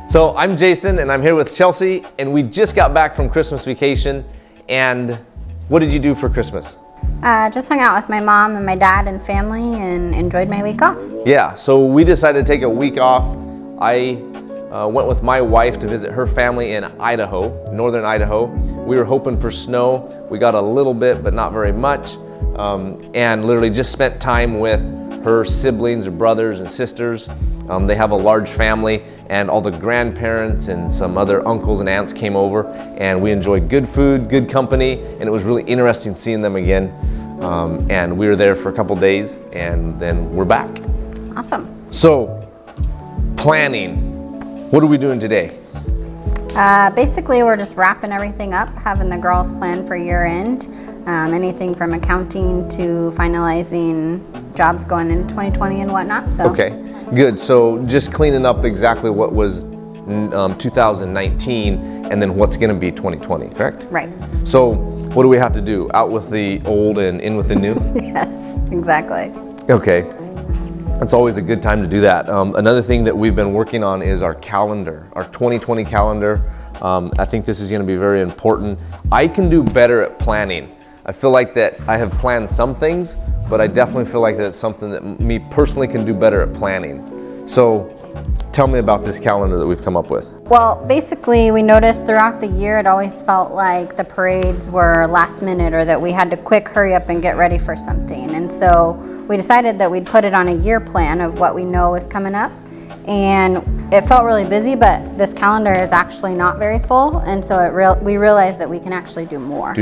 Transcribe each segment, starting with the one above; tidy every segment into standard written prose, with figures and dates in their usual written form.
So I'm Jason and I'm here with Chelsea, and we just got back from Christmas vacation. And what did you do for Christmas? Just hung out with my mom and my dad and family and enjoyed my week off. Yeah, so we decided to take a week off. I went with my wife to visit her family in Idaho, northern Idaho. We were hoping for snow. We got a little bit, but not very much. And literally just spent time with her siblings, her brothers and sisters. They have a large family, and all the grandparents and some other uncles and aunts came over, and we enjoyed good food, good company, and it was really interesting seeing them again. And we were there for a couple days, and then we're back. Awesome. So, planning. What are we doing today? Basically, we're just wrapping everything up, having the girls plan for year end. Anything from accounting to finalizing jobs going into 2020 and whatnot. So. Okay, good. So just cleaning up exactly what was 2019 and then what's going to be 2020, correct? Right. So what do we have to do? Out with the old and in with the new? Yes, exactly. Okay. It's always a good time to do that. Another thing that we've been working on is our calendar, our 2020 calendar. I think this is going to be very important. I can do better at planning. I feel like that I have planned some things, but I definitely feel like that's something that me personally can do better at planning. So tell me about this calendar that we've come up with. Well, basically, we noticed throughout the year, it always felt like the parades were last minute, or that we had to quick hurry up and get ready for something. And so we decided that we'd put it on a year plan of what we know is coming up. And it felt really busy, but this calendar is actually not very full. And so we realized that we can actually do more.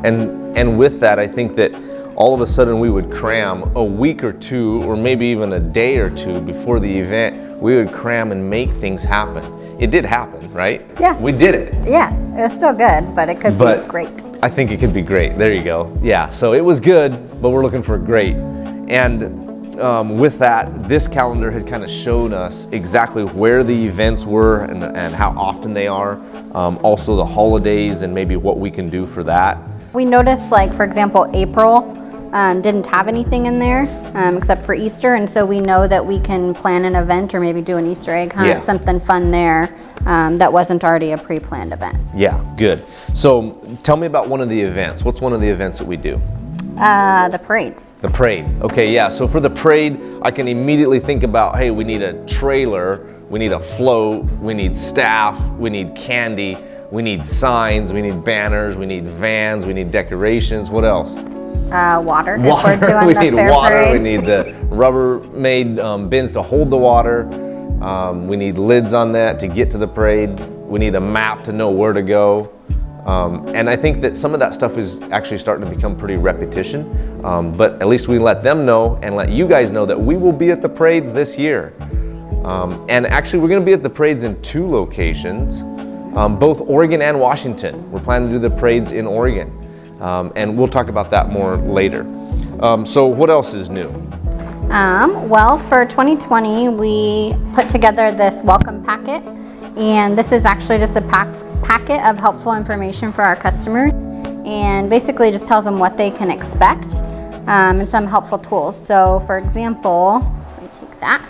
And with that, I think that all of a sudden we would cram a week or two, or maybe even a day or two before the event. We would cram and make things happen. It did happen, right? Yeah. We did it. Yeah, it was still good, but it could be great. I think it could be great. There you go. Yeah, so it was good, but we're looking for great. And with that, this calendar had kind of showed us exactly where the events were and how often they are. Also the holidays and maybe what we can do for that. We noticed, like, for example, April didn't have anything in there except for Easter, and so we know that we can plan an event or maybe do an Easter egg hunt, something fun there that wasn't already a pre-planned event. Yeah, good. So tell me about one of the events. What's one of the events that we do? The parades. The parade. Okay, yeah. So for the parade, I can immediately think about, hey, we need a trailer, we need a float, we need staff, we need candy, we need signs, we need banners, we need vans, we need decorations. What else? Water. If we're doing we the need fair water. parade. We need the Rubbermaid bins to hold the water. We need lids on that to get to the parade. We need a map to know where to go. And I think that some of that stuff is actually starting to become pretty repetition, but at least we let them know and let you guys know that we will be at the parades this year. And actually we're going to be at the parades in 2 locations, both Oregon and Washington. We're planning to do the parades in Oregon, and we'll talk about that more later. So what else is new? Well, for 2020, we put together this welcome packet, and this is actually just a packet of helpful information for our customers, and basically just tells them what they can expect and some helpful tools. So for example, let me take that.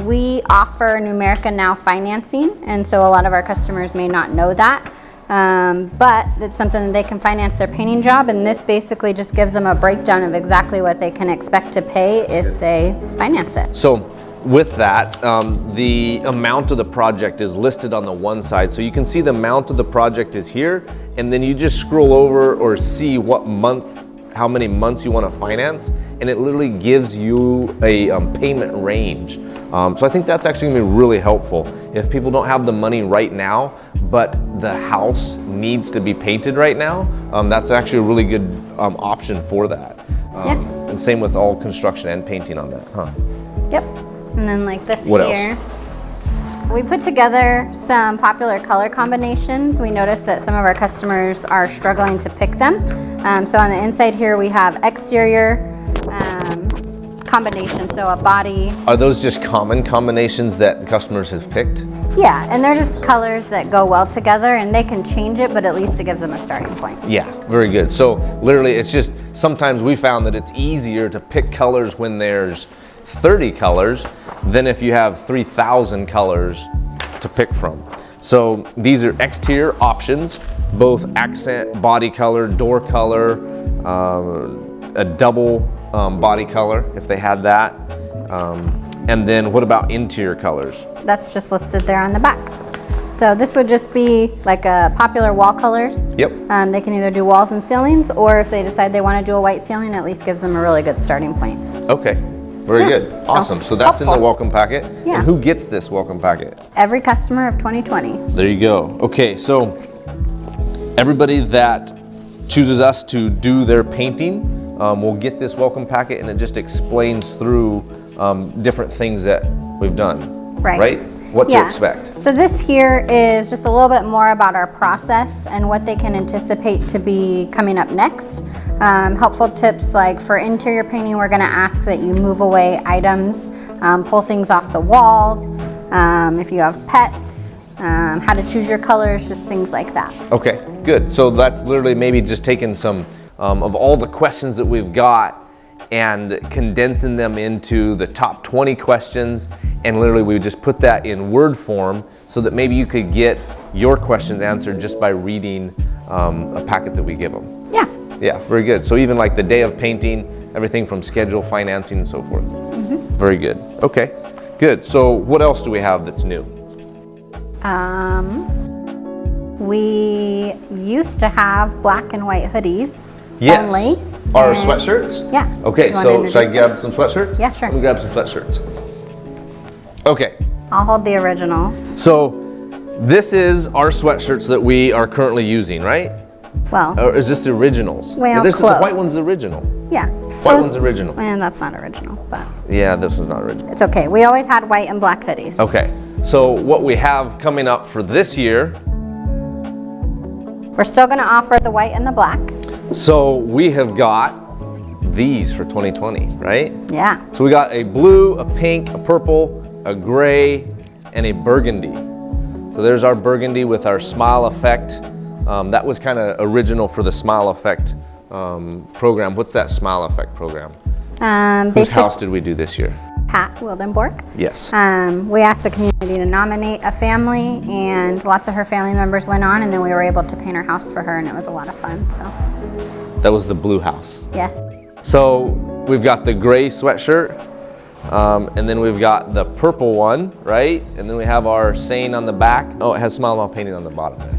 We offer Numerica Now financing, and so a lot of our customers may not know that, but it's something that they can finance their painting job, and this basically just gives them a breakdown of exactly what they can expect to pay if they finance it. So with that, the amount of the project is listed on the one side. So you can see the amount of the project is here, and then you just scroll over or see what month, how many months you want to finance, and it literally gives you a payment range. So I think that's actually going to be really helpful. If people don't have the money right now, but the house needs to be painted right now, that's actually a really good option for that. And same with all construction and painting on that, huh? Yep. And then like this What here. else? We put together some popular color combinations. We noticed that some of our customers are struggling to pick them. So on the inside here we have exterior combinations, so a body. Are those just common combinations that customers have picked? Yeah, and they're just colors that go well together, and they can change it, but at least it gives them a starting point. Yeah, very good. So literally it's just, sometimes we found that it's easier to pick colors when there's 30 colors than if you have 3,000 colors to pick from. So these are exterior options, both accent, body color, door color, a double body color if they had that. And then what about interior colors? That's just listed there on the back. So this would just be like a popular wall colors. Yep. They can either do walls and ceilings, or if they decide they want to do a white ceiling, at least gives them a really good starting point. Okay, very good. Awesome. So that's in the welcome packet. Yeah. And who gets this welcome packet? Every customer of 2020. There you go. Okay, so everybody that chooses us to do their painting will get this welcome packet, and it just explains through different things that we've done. Right? What to expect. So this here is just a little bit more about our process and what they can anticipate to be coming up next. Helpful tips like for interior painting, we're going to ask that you move away items, pull things off the walls, if you have pets, how to choose your colors, just things like that. Okay, good. So that's literally maybe just taking some of all the questions that we've got and condensing them into the top 20 questions, and literally we would just put that in word form so that maybe you could get your questions answered just by reading a packet that we give them. Yeah. Yeah, very good. So even like the day of painting, everything from schedule, financing, and so forth. Very good. Okay, good. So what else do we have that's new? We used to have black and white hoodies only. Our sweatshirts? Yeah. Okay, so should I grab some sweatshirts? Yeah, sure. Let me grab some sweatshirts. Okay. I'll hold the originals. So this is our sweatshirts that we are currently using, right? Well. Or is this the originals? Well, this close. is the white one's the original. Yeah. White one's original. And that's not original, but. Yeah, this was not original. It's okay. We always had white and black hoodies. Okay. So what we have coming up for this year. We're still going to offer the white and the black. So we have got these for 2020, right? Yeah. So we got a blue, a pink, a purple, a gray, and a burgundy. So there's our burgundy with our smile effect. That was kind of original for the smile effect program. What's that smile effect program? Whose house did we do this year? Pat Wildenborg. Yes. We asked the community to nominate a family, and lots of her family members went on, and then we were able to paint her house for her, and it was a lot of fun. So. That was the blue house. Yeah. So we've got the gray sweatshirt, and then we've got the purple one, right? And then we have our saying on the back. Oh, it has Smile Mile painting on the bottom there.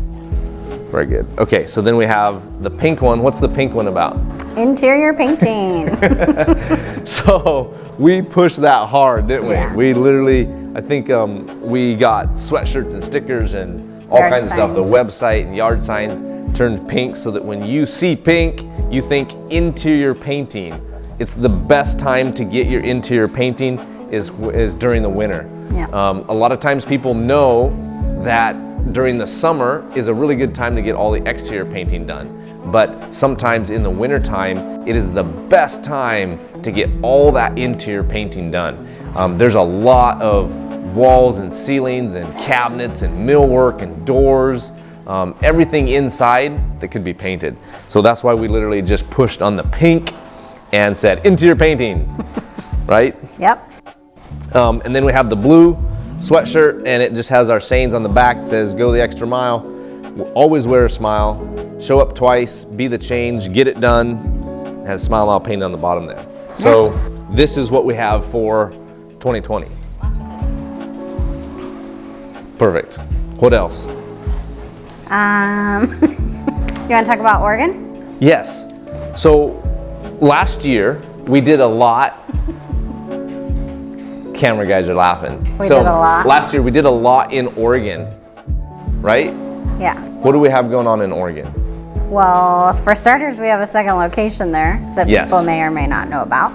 Very good. Okay, so then we have the pink one. What's the pink one about? Interior painting. So we pushed that hard, didn't we? Yeah. We literally, I think we got sweatshirts and stickers and all Yard kinds of stuff. The signs. website and yard signs turned pink so that when you see pink, you think interior painting. It's the best time to get your interior painting is during the winter. Yeah. A lot of times people know that during the summer is a really good time to get all the exterior painting done. But sometimes in the winter time, it is the best time to get all that interior painting done. There's a lot of walls and ceilings and cabinets and millwork and doors, everything inside that could be painted. So that's why we literally just pushed on the pink and said interior painting, right? Yep. And then we have the blue sweatshirt, and it just has our sayings on the back. It says, go the extra mile, always wear a smile, show up twice, be the change, get it done. It has Smile Mile painted on the bottom there. So this is what we have for 2020. Perfect. What else? You want to talk about Oregon? Yes. So last year we did a lot. Camera guys are laughing. We did a lot. Last year we did a lot in Oregon, right? Yeah. What do we have going on in Oregon? Well, for starters, we have a second location there that Yes. people may or may not know about.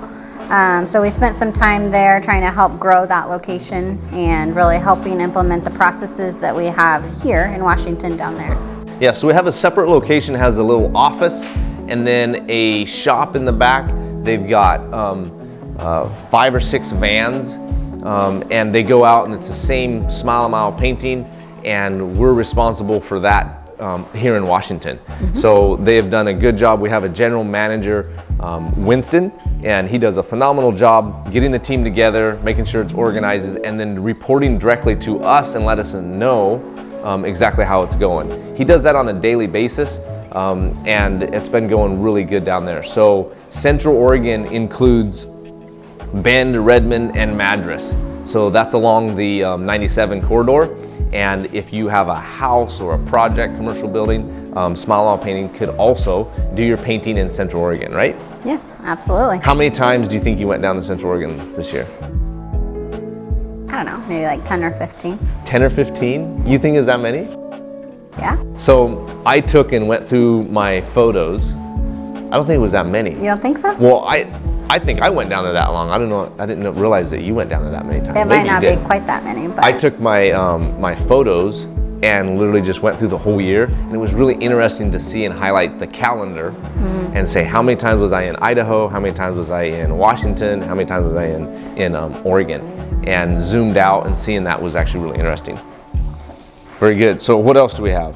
So we spent some time there trying to help grow that location and really helping implement the processes that we have here in Washington down there. Yeah, so we have a separate location, has a little office and then a shop in the back. They've got 5 or 6 vans, and they go out and it's the same Smile a Mile painting, and we're responsible for that here in Washington. So they have done a good job. We have a general manager, Winston, and he does a phenomenal job getting the team together, making sure it's organized, and then reporting directly to us and let us know exactly how it's going. He does that on a daily basis, and it's been going really good down there. So Central Oregon includes Bend, Redmond, and Madras. So that's along the 97 corridor. And if you have a house or a project, commercial building, Smile Mile Painting could also do your painting in Central Oregon, right? Yes, absolutely. How many times do you think you went down to Central Oregon this year? I don't know, maybe like 10 or 15. 10 or 15? You think is that many? Yeah. So I took and went through my photos. I don't think it was that many. You don't think so? Well, I think I went down to that long. I don't know. I didn't realize that you went down to that many times. It might not be quite that many, but I took my my photos and literally just went through the whole year, and it was really interesting to see and highlight the calendar and say how many times was I in Idaho, how many times was I in Washington, how many times was I in Oregon, and zoomed out and seeing that was actually really interesting. Very good. So what else do we have?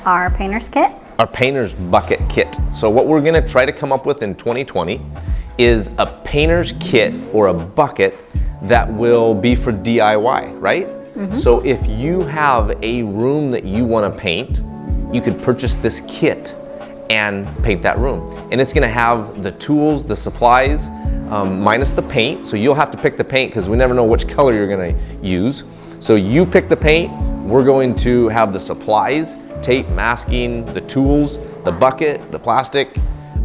our painter's kit. Our painter's bucket kit. So what we're gonna try to come up with in 2020 is a painter's kit or a bucket that will be for DIY, right? So if you have a room that you wanna paint, you could purchase this kit and paint that room. And it's gonna have the tools, the supplies, minus the paint. So you'll have to pick the paint because we never know which color you're gonna use. So you pick the paint, we're going to have the supplies, tape, masking, the tools, the bucket, the plastic,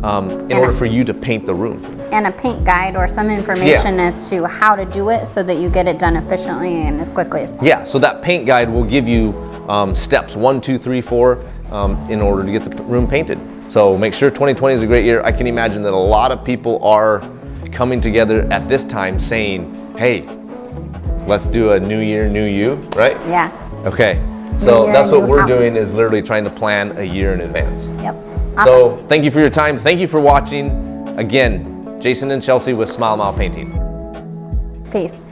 in order for you to paint the room. And a paint guide or some information as to how to do it so that you get it done efficiently and as quickly as possible. Yeah, so that paint guide will give you steps 1, 2, 3, 4 in order to get the room painted. So make sure 2020 is a great year. I can imagine that a lot of people are coming together at this time saying, hey, let's do a new year, new you, right? Yeah. Okay, so year, that's what new we're house. doing, is literally trying to plan a year in advance. Yep. So thank you for your time. Thank you for watching. Again, Jason and Chelsea with Smile Mile Painting. Peace.